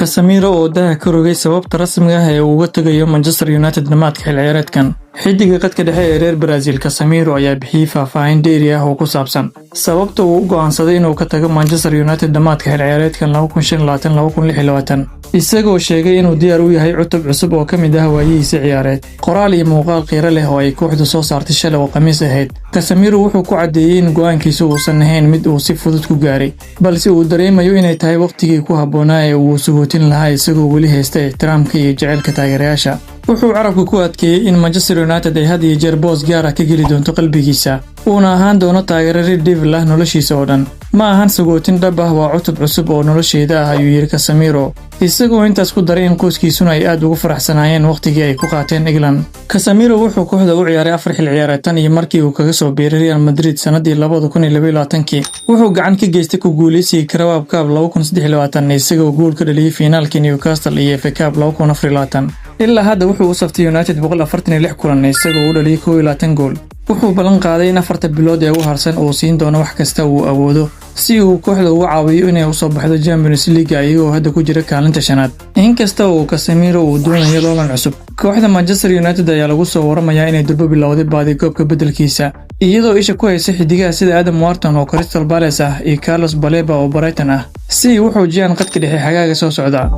Casemiro oo daha ka rogay sababta rasmiga ah ee uu uga tagayo Manchester United dhamaadka xilli ciyaareedkan. Xidiga qadka dhexe ee reer Brazil Casemiro ayaa bixiyay faahfaahin dheeri ah oo ku saabsan sababta uu u go'aansaday inuu ka tago Manchester United dhamaadka xilli ciyaareedkan 2025-2026. Isagoo sheegay inuu diyaar u yahay cutub cusub oo ka mid ah waayihiisa ciyaareed. Qoraal iyo muuqaal qiiro leh oo ay kooxdu soo saartay shalay oo Khamiis ahayd. Casemiro wuxuu ku cadeeyay in go'aankiisu uusan ahayn mid uu si fudud ku gaaray, balse uu dareemayo inay tahay waqtigii ku habboonaa ee uu suguutin lahaa isagoo weli haysta ixtiraamka iyo jacaylka taageerayaasha. Wuxuu carabka ku adkeeyay in Manchester United ay had iyo jeer boos gaar ah ka geli doonto qalbigiisa, uuna ahaan doono taageere Red Devil ah noloshiisa oo dhan. Ma ahan sagootin dhab ah, waa cutub cusub oo nolosheeda ah, ayuu yiri Casemiro, isagoo intaas ku daray in qoyskiisuna ay aad ugu faraxsanaayeen waqtigii ay ku qaateen England. Casemiro wuxuu kooxda u ciyaaray 4 xilli ciyaareed tan iyo markii uu kaga soo biiray Real Madrid sanadii 2022. Wuxuu gacan ka geystay ku guuleysiga Carabao Cup 2023 isagoo gool ka dhaliyay finaalkii Newcastle iyo FA Cup 2024. ilaa hadda wuxuu u saftay United 146 kulan isagoo u dhaliyay 22 gool. Wuxuu ballan qaaday in 4 bilood ee ugu harsan uu siin doono wax kasta uu awoodo si uu kooxda uga caawiyo inay u soo baxdo Champions League ayagoo hadda ku jira kaalinta shanaad. Inkasta oo Casemiro uu doonayo loolan cusub, kooxda Manchester United ayaa lagu soo waramayaa inay durba bilowday baadi goobka bedelkiisa, iyadoo isha ku haysa xidigaha sida Adam Wharton oo Crystal Palace ah iyo Carlos Baleba oo Brighton ah si uu xoojiyaan qadka dhexe xagaaga soo socda.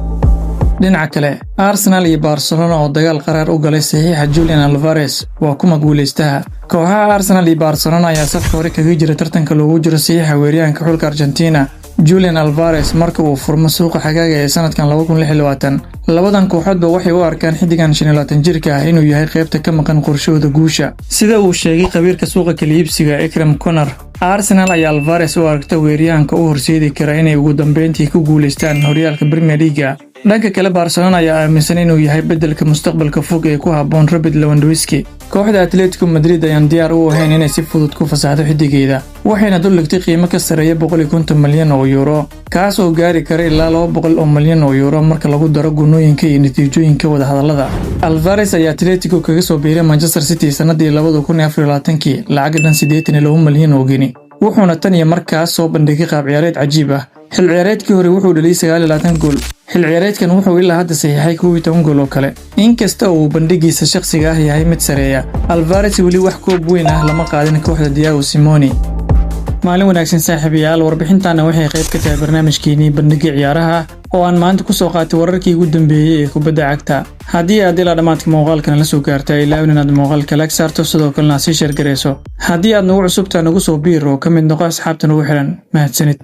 dhinaca kale, Arsenal iyo Barcelona oo dagaal qaraar u galay saxiixa Julian Alvarez waa kuma guuleystaha. Kooxaha Arsenal iyo Barcelona ayaa safka hore kaga jira tartanka loogu jiro saxiixa weeraryahanka xulka Argentina Julian Alvarez marka uu furmo suuqa xagaaga ee sanadkan 2026. Labadan kooxoodba waxay u arkaan xidigan 25 jirka ah inuu yahay qaybta ka maqan qorshooda guusha, sida uu sheegay khabiirka suuqa kala iibsiga Ekrem Conor. Arsenal ayaa Alvarez u aragta weeraryahanka u horseedi kara inay ugu dambeyntii ku guuleystaan horyaalka Premier League. dhanka kale Barcelona ayaa aaminsan inuu yahay bedelka mustaqbalka fog ee ku habboon Robert Lewandowski. Kooxda Atletico Madrid ayaan diyaar u ahayn inay si fudud ku fasaxdo xidigeeda, waxayna duligtay qiimo ka sareeya 150 milyan oo euro, kaas oo gaari kara ilaa 200 milyan oo euro marka lagu daro gunooyinka iyo natiijooyinka wada hadallada. Alvarez ayaa Atletico kaga soo biiray Manchester City sanadii 2024 lacag dhan 82 milyan oo gini, wuxuuna tan iyo markaas soo bandhigay qaab ciyaareed cajiib ah. xil ciyaareedkii hore wuxuu dhaliyay 29 gool, xil ciyaareedkan wuxuu ilaa hadda saxiixay 12 gool oo kale. Inkasta oo bandhigiisa shakhsiga ah yahay mid sareeya, Alvarez weli wax koob weyn ah lama qaadin kooxda Diego Simeone. maalin wanaagsan saaxiibayaal, warbixintaana waxay qayb ka tahay barnaamijkeenii bandhiga ciyaaraha oo aan maanta ku soo qaatay wararkii ugu dambeeyay ee kubadda cagta. Haddii aad ilaa dhamaadka muuqaalkan la soo gaartay, ilaa inaad muuqaalka like saarto sidoo kalena sii share gareyso. Haddii aad nagu cusubtaa nagu soo biir oo ka mid noqo asxaabta nagu xiran, mahadsanid.